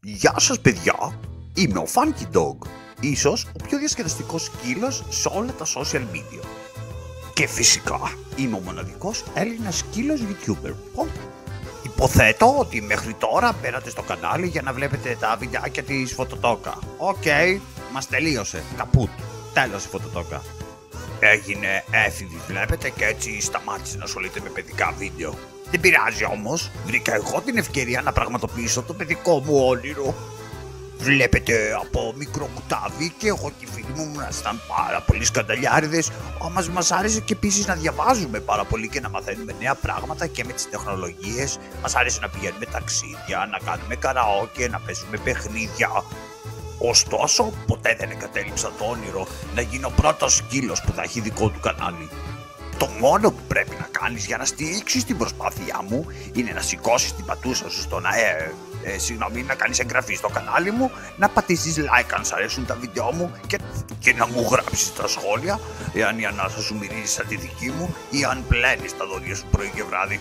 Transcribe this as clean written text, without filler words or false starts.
Γεια σας παιδιά, είμαι ο Funky Dog, ίσως ο πιο διασκεδαστικός σκύλος σε όλα τα social media. Και φυσικά είμαι ο μοναδικός Έλληνας σκύλος YouTuber. Υποθέτω ότι μέχρι τώρα μπαίνατε στο κανάλι για να βλέπετε τα βιντεάκια της Φωτοτόκα. Οκ, μας τελείωσε, καπούτ, τέλος η Φωτοτόκα. Έγινε έφηβη βλέπετε και έτσι σταμάτησε να ασχολείται με παιδικά βίντεο. Δεν πειράζει όμως, βρήκα εγώ την ευκαιρία να πραγματοποιήσω το παιδικό μου όνειρο. Βλέπετε, από μικρό κουτάβι και εγώ και οι φίλοι μου ήμασταν πάρα πολύ σκανταλιάριδες, όμως μας άρεσε και επίσης να διαβάζουμε πάρα πολύ και να μαθαίνουμε νέα πράγματα και με τις τεχνολογίες. Μας άρεσε να πηγαίνουμε ταξίδια, να κάνουμε καραόκε, να παίζουμε παιχνίδια. Ωστόσο, ποτέ δεν εγκατέλειψα το όνειρο να γίνω ο πρώτος σκύλος που θα έχει δικό του κανάλι. Το μόνο που πρέπει να κάνεις για να στηρίξεις την προσπάθειά μου είναι να σηκώσεις την πατούσα σου στο να κάνεις εγγραφή στο κανάλι μου, να πατήσεις like αν σ' αρέσουν τα βίντεο μου και να μου γράψεις στα σχόλια εάν η ανάσα σου μυρίζει σαν τη δική μου ή αν πλένεις τα δόντια σου πρωί και βράδυ.